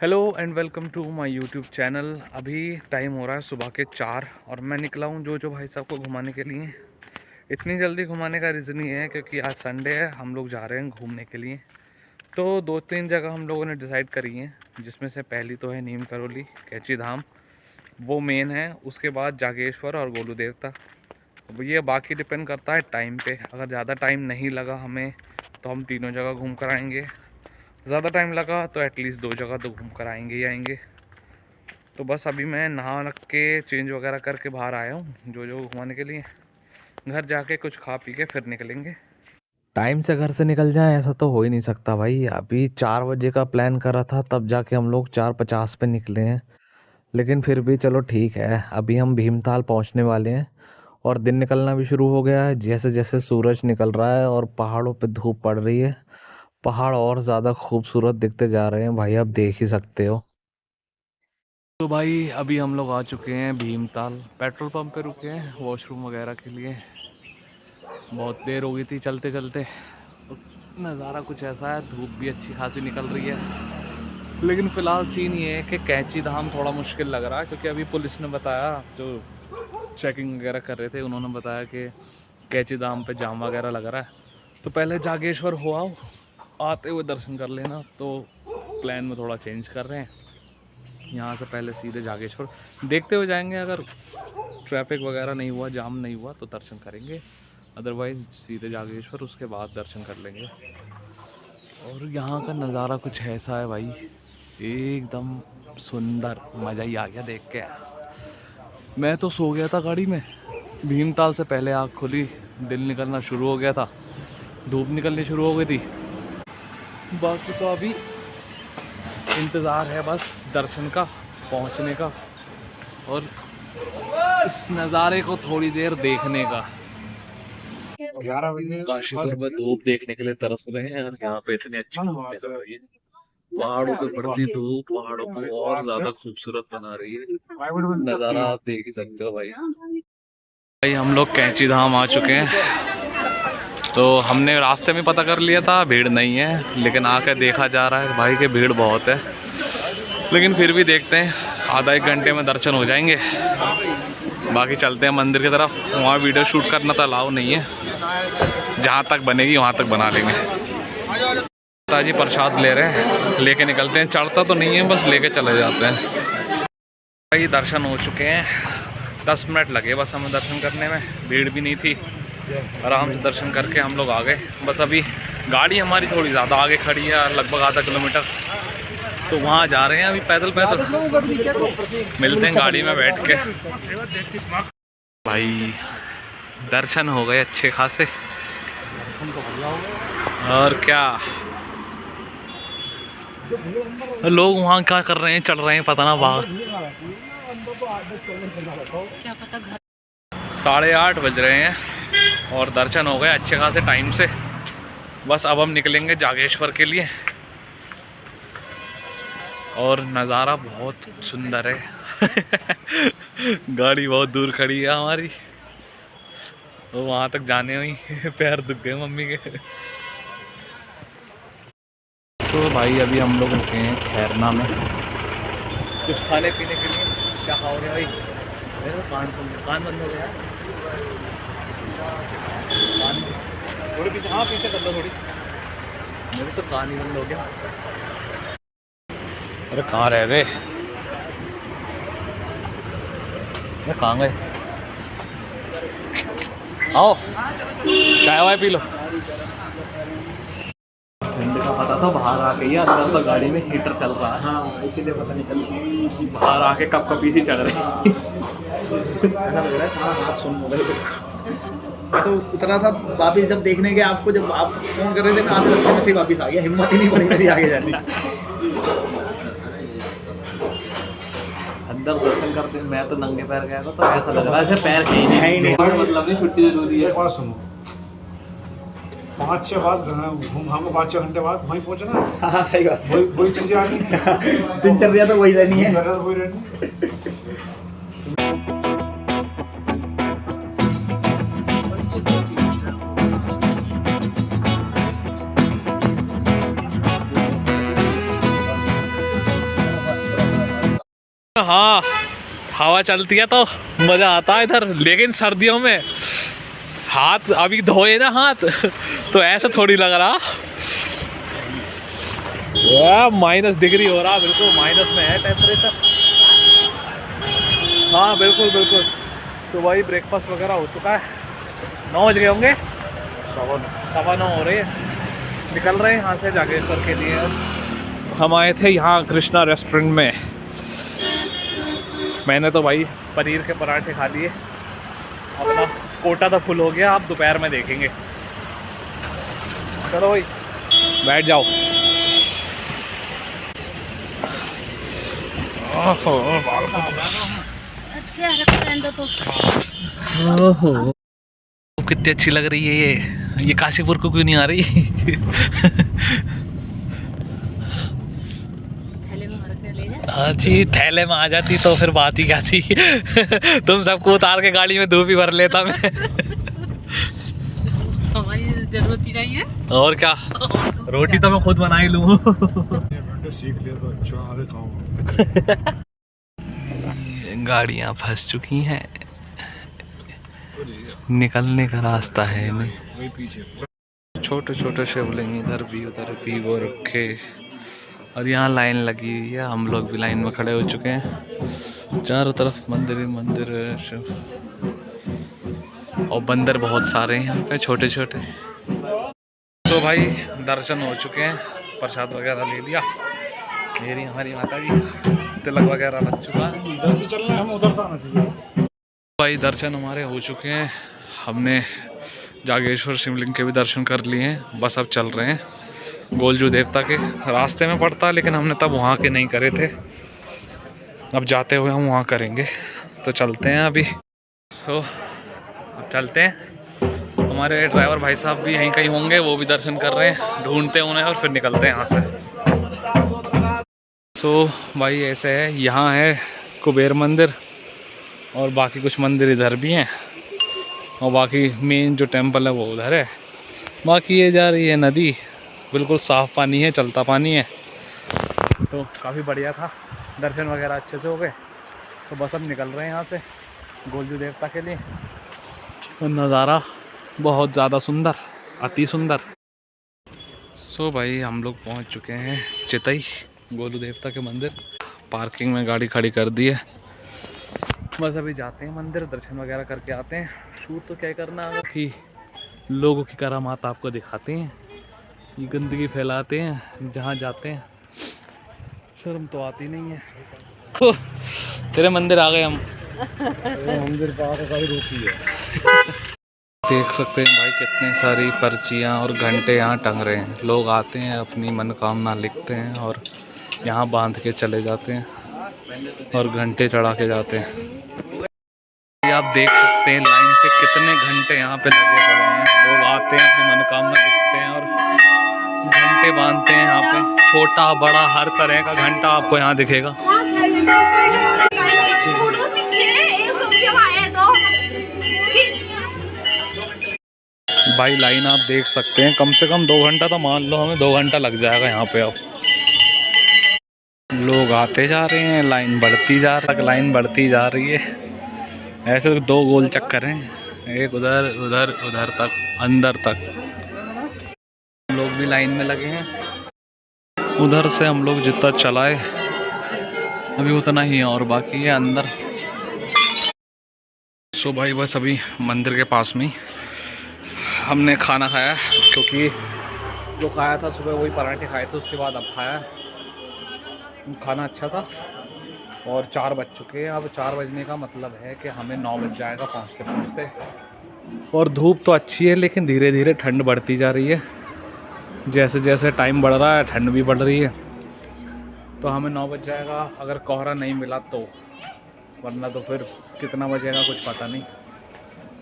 Hello and welcome to my YouTube channel. अभी time हो रहा है सुबह के 4 और मैं निकला हूँ जो भाई साहब को घुमाने के लिए। इतनी जल्दी घुमाने का रीज़न ये है क्योंकि आज संडे है, हम लोग जा रहे हैं घूमने के लिए। तो 2-3 जगह हम लोगों ने डिसाइड करी हैं, जिसमें से पहली तो है नीम करौली कैची धाम, वो मेन है। उसके बाद जागेश्वर और गोलू देवता। अब ये बाकी डिपेंड करता है टाइम पे। अगर ज़्यादा टाइम नहीं लगा हमें तो हम तीनों जगह घूम कर आएँगे। ज़्यादा टाइम लगा तो एटलीस्ट 2 जगह तो घूम कर आएंगे ही आएंगे। तो बस अभी मैं नहा रख के चेंज वगैरह करके बाहर आया हूँ जो घुमाने के लिए। घर जाके कुछ खा पी के फिर निकलेंगे। टाइम से घर से निकल जाए ऐसा तो हो ही नहीं सकता भाई। अभी 4 बजे का प्लान करा था, तब जाके हम लोग 4:50 पे निकले हैं। लेकिन फिर भी चलो ठीक है, अभी हम भीमताल पहुंचने वाले हैं और दिन निकलना भी शुरू हो गया है। जैसे जैसे सूरज निकल रहा है और पहाड़ों पे धूप पड़ रही है, पहाड़ और ज़्यादा खूबसूरत दिखते जा रहे हैं भाई, आप देख ही सकते हो। तो भाई अभी हम लोग आ चुके हैं भीमताल। पेट्रोल पंप पे रुके हैं वॉशरूम वगैरह के लिए। बहुत देर हो गई थी चलते चलते। नज़ारा कुछ ऐसा है, धूप भी अच्छी खासी निकल रही है। लेकिन फ़िलहाल सीन ये है कि कैची धाम थोड़ा मुश्किल लग रहा है, क्योंकि अभी पुलिस ने बताया, जो चेकिंग वगैरह कर रहे थे उन्होंने बताया कि कैची धाम पे जाम वगैरह लग रहा है। तो पहले जागेश्वर हो आओ, आते हुए दर्शन कर लेना। तो प्लान में थोड़ा चेंज कर रहे हैं, यहाँ से पहले सीधे जागेश्वर देखते हुए जाएंगे। अगर ट्रैफिक वगैरह नहीं हुआ, जाम नहीं हुआ तो दर्शन करेंगे, अदरवाइज़ सीधे जागेश्वर, उसके बाद दर्शन कर लेंगे। और यहाँ का नज़ारा कुछ ऐसा है भाई, एकदम सुंदर, मज़ा ही आ गया देख के। मैं तो सो गया था गाड़ी में, भीमताल से पहले आँख खुली, दिन निकलना शुरू हो गया था, धूप निकलनी शुरू हो गई थी। बाकी तो अभी इंतज़ार है बस दर्शन का, पहुंचने का और इस नज़ारे को थोड़ी देर देखने का। 11 बजे काशीपुर में धूप देखने के लिए तरस रहे हैं और यहाँ पे इतनी अच्छी धूप निकल रही है। पहाड़ों पे पड़ती धूप पहाड़ों को और ज़्यादा खूबसूरत बना रही है। नज़ारा आप देख ही सकते हो भाई हम लोग कैची धाम आ चुके हैं। तो हमने रास्ते में पता कर लिया था भीड़ नहीं है, लेकिन आके देखा जा रहा है भाई कि भीड़ बहुत है। लेकिन फिर भी देखते हैं, आधा 1 घंटे में दर्शन हो जाएंगे। बाकी चलते हैं मंदिर की तरफ, वहाँ वीडियो शूट करना तो अलाउ नहीं है, जहाँ तक बनेगी वहाँ तक बना लेंगे। ताजी प्रसाद ले रहे हैं, लेके निकलते हैं। चढ़ता तो नहीं है, बस लेके चले जाते हैं। भाई दर्शन हो चुके हैं, 10 मिनट लगे बस हमें दर्शन करने में, भीड़ भी नहीं थी, आराम से दर्शन करके हम लोग आ गए। बस अभी गाड़ी हमारी थोड़ी ज़्यादा आगे खड़ी है, लगभग आधा किलोमीटर, तो वहाँ जा रहे हैं अभी पैदल पैदल। मिलते हैं गाड़ी में बैठ के। भाई दर्शन हो गए अच्छे खासे, और क्या लोग वहाँ क्या कर रहे हैं, चढ़ रहे हैं पता ना बाहर। 8:30 बज रहे हैं और दर्शन हो गए अच्छे खासे टाइम से। बस अब हम निकलेंगे जागेश्वर के लिए। और नज़ारा बहुत सुंदर है। गाड़ी बहुत दूर खड़ी है हमारी, तो वहाँ तक जाने में पैर दुख गए मम्मी के। तो भाई अभी हम लोग रुके हैं खैरना में कुछ खाने पीने के लिए। क्या खाओगे भाई? मेरे तो कान बंद हो गया। थोड़ी पीछे, हाँ पीछे कर लो थोड़ी, मेरे तो कान ही बंद हो गया। अरे कहाँ रह गए, अरे कहाँ गए? आओ चाय वाय पी लो। ठंड का पता था बाहर आके ही, अंदर तो गाड़ी में हीटर चल रहा है। हाँ इसीलिए पता नहीं चल, बाहर आके कप कपी सी चढ़ रही। ऐसा लग रहा है हाँ हाथ सुन रहे। मैं तो उतरा था वापिस, जब देखने के आपको, जब आप फोन कर रहे थे मैं आधे रास्ते में से वापिस आ गया, हिम्मत ही नहीं पड़ी मेरी आगे जाने। अंदर दर्शन करते मैं तो नंगे पैर गया था, तो ऐसा लग रहा है पैर कहीं नहीं, मतलब नहीं छुट्टी जरूरी है। 5-6 बाद घूम हम 5-6 घंटे बाद वहीं पहुंचना। हाँ सही बात है, वही चल जाएगी। दिनचर्या तो वही रहनी है। वही रहनी। हाँ हवा चलती है तो मज़ा आता है इधर, लेकिन सर्दियों में हाथ अभी धोए ना हाथ तो ऐसा थोड़ी लग रहा। माइनस डिग्री हो रहा, बिल्कुल माइनस में है टेम्परेचर। हाँ बिल्कुल बिल्कुल। तो भाई ब्रेकफास्ट वगैरह हो चुका है, 9 बज गए होंगे, 9:15 हो रही है। निकल रहे हैं यहाँ से जागेश्वर के लिए। हम आए थे यहाँ कृष्णा रेस्टोरेंट में। मैंने तो भाई पनीर के पराठे खा लिए, अपना कोटा तो फुल हो गया, आप दोपहर में देखेंगे। चलो भाई बैठ जाओ। अच्छा रहने दो तो। ओहो कितनी अच्छी लग रही है ये काशीपुर को क्यों नहीं आ रही? थैले में भर के ले जा। हाँ जी, थैले में आ जाती तो फिर बात ही क्या थी। तुम सबको उतार के गाड़ी में धूप ही भर लेता मैं। हमारी जरूरत ही नहीं है। और क्या, रोटी तो मैं खुद बना ही लूँ। सीख लिया तो अच्छा, आगे खाऊंगा। गाड़ियाँ फंस चुकी हैं, निकलने का रास्ता है नहीं। वही पीछे छोटे छोटे शिवलिंग इधर भी उधर भी वो रखे, और यहाँ लाइन लगी हुई है। हम लोग भी लाइन में खड़े हो चुके हैं। चारों तरफ मंदिर ही मंदिर है शिव, और बंदर बहुत सारे हैं यहाँ पे छोटे छोटे। तो भाई दर्शन हो चुके हैं, प्रसाद वगैरह ले लिया। मेरी हमारी माता जी तिलक वगैरह लग चुका है। इधर से चलना है, हम उधर से आना चाहिए। भाई दर्शन हमारे हो चुके हैं, हमने जागेश्वर शिवलिंग के भी दर्शन कर लिए हैं। बस अब चल रहे हैं गोलजू देवता के, रास्ते में पड़ता है लेकिन हमने तब वहाँ के नहीं करे थे, अब जाते हुए हम वहाँ करेंगे। तो चलते हैं अभी। तो अब चलते हैं, हमारे ड्राइवर भाई साहब भी यहीं कहीं होंगे, वो भी दर्शन कर रहे हैं, ढूंढते उन्हें और फिर निकलते हैं यहाँ से। तो भाई ऐसे है, यहाँ है कुबेर मंदिर और बाकी कुछ मंदिर इधर भी हैं, और बाकी मेन जो टेंपल है वो उधर है। बाकी ये जा रही है नदी, बिल्कुल साफ़ पानी है, चलता पानी है। तो काफ़ी बढ़िया था, दर्शन वगैरह अच्छे से हो गए। तो बस अब निकल रहे हैं यहाँ से गोलजू देवता के लिए। तो नज़ारा बहुत ज़्यादा सुंदर, अति सुंदर। सो भाई हम लोग पहुँच चुके हैं चितई गोलू देवता के मंदिर। पार्किंग में गाड़ी खड़ी कर दी है, बस अभी जाते हैं मंदिर, दर्शन वगैरह करके आते हैं। शूट तो क्या करना है कि लोगों की करामात आपको दिखाते हैं, ये गंदगी फैलाते हैं जहाँ जाते हैं, शर्म तो आती नहीं है। तेरे मंदिर आ गए हम। मंदिर पर आकर गाड़ी रोकी है। देख सकते हैं भाई कितने सारी पर्चियाँ और घंटे यहाँ टंग रहे हैं। लोग आते हैं, अपनी मनोकामना लिखते हैं और यहाँ बांध के चले जाते हैं और घंटे चढ़ा के जाते हैं। आप देख सकते हैं लाइन से कितने घंटे यहाँ पे लगे पड़े हैं। लोग आते हैं, अपनी मनोकामना लिखते हैं और घंटे बांधते हैं यहाँ पे। छोटा बड़ा हर तरह का घंटा आपको यहाँ दिखेगा। भाई लाइन आप देख सकते हैं, कम से कम 2 घंटा तो मान लो, हमें 2 घंटा लग जाएगा यहाँ पे। अब लोग आते जा रहे हैं, लाइन बढ़ती जा रही है। ऐसे 2 गोल चक्कर हैं, एक उधर उधर उधर तक अंदर तक। हम लोग भी लाइन में लगे हैं। उधर से हम लोग जितना चलाए अभी उतना ही है और बाकी है अंदर। सो भाई बस अभी मंदिर के पास में ही हमने खाना खाया, क्योंकि जो खाया था सुबह वही पराठे खाए थे, उसके बाद अब खाया। खाना अच्छा था और 4 बज चुके हैं। अब 4 बजने का मतलब है कि हमें 9 बज जाएगा पहुँचते पहुँचते। और धूप तो अच्छी है लेकिन धीरे धीरे ठंड बढ़ती जा रही है। जैसे जैसे टाइम बढ़ रहा है ठंड भी बढ़ रही है। तो हमें 9 बज जाएगा अगर कोहरा नहीं मिला तो, वरना तो फिर कितना बजेगा कुछ पता नहीं।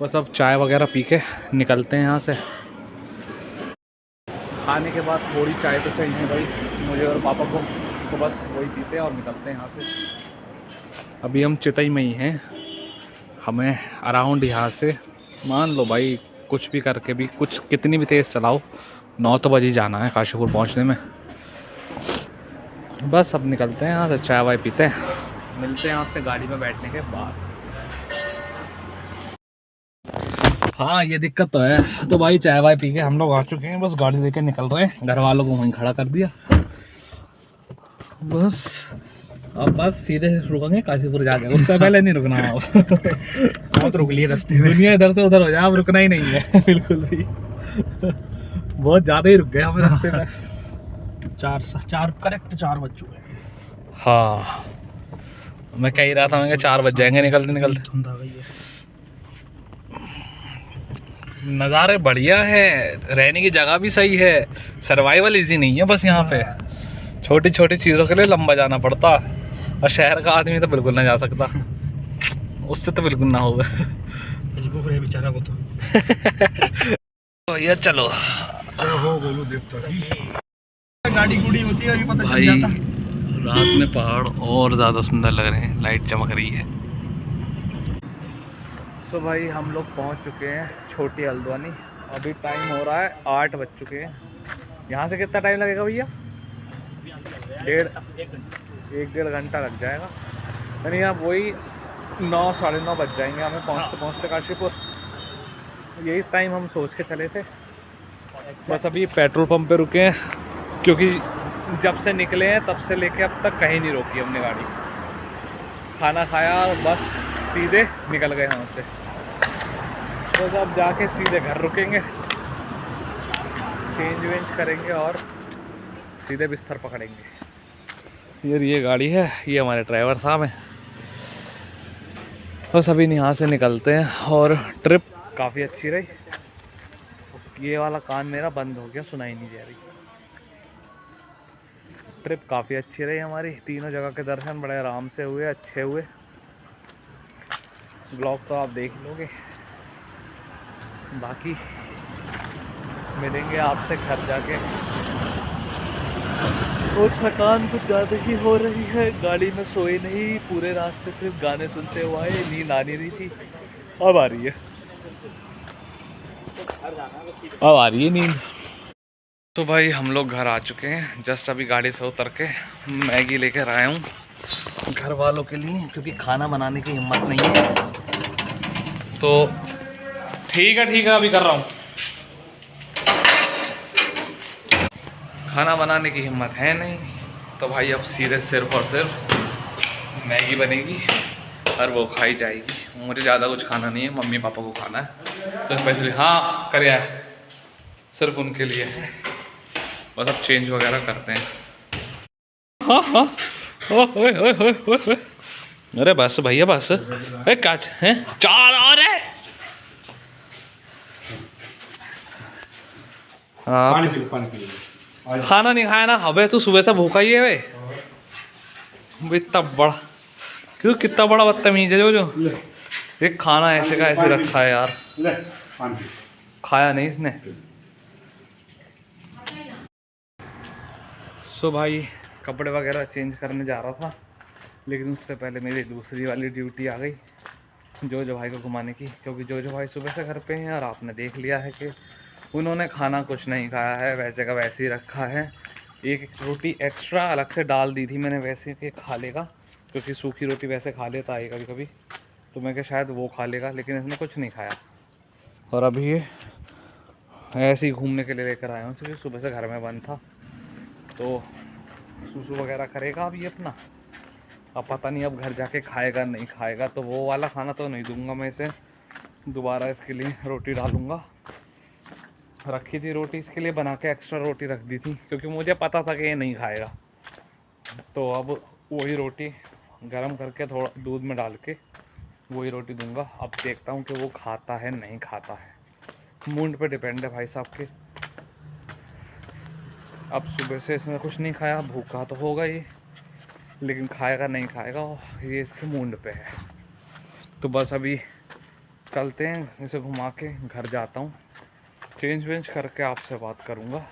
बस अब चाय वगैरह पी के निकलते हैं यहाँ से। खाने के बाद थोड़ी चाय तो चाहिए भाई मुझे और पापा को, तो बस वही पीते हैं और निकलते हैं यहाँ से। अभी हम चितई में ही हैं। हमें अराउंड यहाँ से मान लो भाई कुछ भी करके भी, कुछ कितनी भी तेज़ चलाओ, 9 तो बजे जाना है काशीपुर पहुँचने में। बस अब निकलते हैं यहाँ से, चाय वाय पीते हैं मिलते हैं आपसे गाड़ी में बैठने के बाद। हाँ ये दिक्कत तो है। तो भाई चाय वाय पी के हम लोग आ चुके हैं, बस गाड़ी लेके निकल रहे हैं। घर वालों को वहीं खड़ा कर दिया, बस अब बस सीधे रुकेंगे काशीपुर जाके, उससे पहले नहीं रुकना। बहुत रुक लिए रास्ते में। दुनिया इधर से उधर हो जाए, अब रुकना ही नहीं है बिल्कुल भी। बहुत ज़्यादा ही रुक गए हमें रास्ते में। 4 करेक्ट 4 बज चुके हैं। हाँ मैं कह ही रहा था, मैं 4 बज जाएंगे निकलते निकलते। धुंध आ गई है। नज़ारे बढ़िया है, रहने की जगह भी सही है, सर्वाइवल इजी नहीं है। बस यहाँ पे छोटी छोटी चीज़ों के लिए लंबा जाना पड़ता, और शहर का आदमी तो बिल्कुल ना जा सकता, उससे तो बिल्कुल ना होगा। मजबूर है बेचारा वो तो। भैया चलो हो बोलू देखता गाड़ी गुड़ी होती है, अभी पता भाई। चल जाता। रात में पहाड़ और ज़्यादा सुंदर लग रहे हैं, लाइट चमक रही है। तो भाई हम लोग पहुंच चुके हैं छोटी हल्द्वानी। अभी टाइम हो रहा है 8 बज चुके हैं। यहाँ से कितना टाइम लगेगा भैया? 1-1.5 घंटा लग जाएगा, यानी अब वही 9 साढ़े 9 बज जाएंगे हमें पहुँचते पहुँचते काशीपुर। यही टाइम हम सोच के चले थे। बस अभी पेट्रोल पंप पे रुके हैं, क्योंकि जब से निकले हैं तब से लेके अब तक कहीं नहीं रोकी हमने गाड़ी। खाना खाया और बस सीधे निकल गए यहाँ से। बस अब जाके सीधे घर रुकेंगे, चेंज वेंज करेंगे और सीधे बिस्तर पकड़ेंगे। ये गाड़ी है, ये हमारे ड्राइवर साहब हैं। बस अभी यहाँ से निकलते हैं। और ट्रिप काफ़ी अच्छी रही। ये वाला कान मेरा बंद हो गया, सुनाई नहीं दे रही। ट्रिप काफ़ी अच्छी रही हमारी, तीनों जगह के दर्शन बड़े आराम से हुए, अच्छे हुए। ब्लॉग तो आप देख लोगे, बाकी मिलेंगे आपसे घर जाके। और थकान कुछ ज़्यादा ही हो रही है, गाड़ी में सोए नहीं पूरे रास्ते, सिर्फ गाने सुनते हुए आए, नींद आ नहीं रही थी, अब आ रही है, अब आ रही है नींद। तो भाई हम लोग घर आ चुके हैं, जस्ट अभी गाड़ी से उतर के मैगी लेकर आया हूँ घर वालों के लिए, क्योंकि खाना बनाने की हिम्मत नहीं है। तो ठीक है अभी कर रहा हूँ। खाना बनाने की हिम्मत है नहीं, तो भाई अब सीधे सिर्फ और सिर्फ मैगी बनेगी और वो खाई जाएगी। मुझे ज़्यादा कुछ खाना नहीं है, मम्मी पापा को खाना है, तो स्पेशली हाँ कर है, सिर्फ उनके लिए है। बस अब चेंज वगैरह करते हैं। हाँ हाँ ओए ओए ओए ओए, अरे बस भैया बस, काच हैं 4 और है। पानी पी लो। खाना नहीं खाया ना? अबे तू सुबह से भूखा ही है वे, इतना बड़ा क्यों, कितना बड़ा बदतमीज है जो एक खाना ऐसे का ऐसे रखा है यार। ले पानी पी। खाया नहीं इसने। सो भाई कपड़े वगैरह चेंज करने जा रहा था, लेकिन उससे पहले मेरी दूसरी वाली ड्यूटी आ गई जो भाई को घुमाने की, क्योंकि जो भाई सुबह से घर पे हैं और आपने देख लिया है कि उन्होंने खाना कुछ नहीं खाया है, वैसे का वैसे ही रखा है। एक रोटी एक्स्ट्रा अलग से डाल दी थी मैंने वैसे कि खा लेगा, क्योंकि सूखी रोटी वैसे खा लेता है कभी कभी, तो मैं क्या शायद वो खा लेगा, लेकिन इसने कुछ नहीं खाया। और अभी ये ऐसे ही घूमने के लिए लेकर आया हूँ, क्योंकि सुबह से घर में बंद था, तो सूसू वगैरह करेगा अभी अपना। अब पता नहीं अब घर जाके खाएगा नहीं खाएगा, तो वो वाला खाना तो नहीं दूंगा मैं इसे, दोबारा इसके लिए रोटी डालूँगा। रखी थी रोटी इसके लिए बना के, एक्स्ट्रा रोटी रख दी थी, क्योंकि मुझे पता था कि ये नहीं खाएगा, तो अब वही रोटी गरम करके थोड़ा दूध में डाल के वही रोटी दूंगा। अब देखता हूँ कि वो खाता है नहीं खाता है, मूड पे डिपेंड है भाई साहब के। अब सुबह से इसने कुछ नहीं खाया, भूखा तो होगा ही, लेकिन खाएगा नहीं खाएगा ये इसके मूड पे है। तो बस अभी चलते हैं, इसे घुमा के घर जाता हूँ, चेंज वेंज करके आपसे बात करूँगा।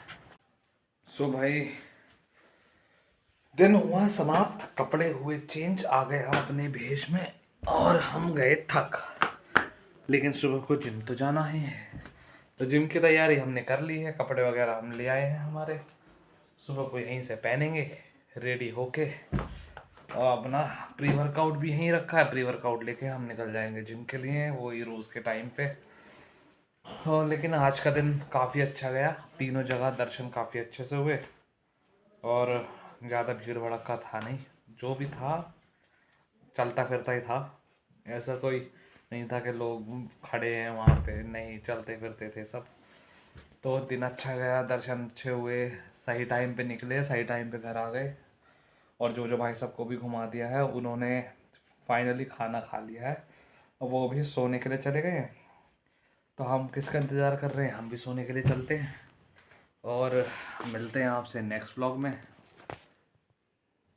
सो भाई दिन हुआ समाप्त, कपड़े हुए चेंज, आ गए हम अपने भेष में और हम गए थक, लेकिन सुबह को जिम तो जाना है, तो जिम की तैयारी हमने कर ली है। कपड़े वगैरह हम ले आए हैं हमारे, सुबह को यहीं से पहनेंगे रेडी होके, और अपना प्री वर्कआउट भी यहीं रखा है, प्री वर्कआउट लेके हम निकल जाएंगे जिम के लिए, वही रोज़ के टाइम पे। हाँ, लेकिन आज का दिन काफ़ी अच्छा गया, तीनों जगह दर्शन काफ़ी अच्छे से हुए और ज़्यादा भीड़ भड़का था नहीं, जो भी था चलता फिरता ही था, ऐसा कोई नहीं था कि लोग खड़े हैं वहाँ पे, नहीं चलते फिरते थे सब। तो दिन अच्छा गया, दर्शन अच्छे हुए, सही टाइम पे निकले, सही टाइम पे घर आ गए। और जो जो भाई सबको भी घुमा दिया है उन्होंने फाइनली खाना खा लिया है और वो भी सोने के लिए चले गए हैं। तो हम किसका इंतज़ार कर रहे हैं, हम भी सोने के लिए चलते हैं और मिलते हैं आपसे नेक्स्ट व्लॉग में।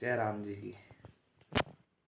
जय राम जी की।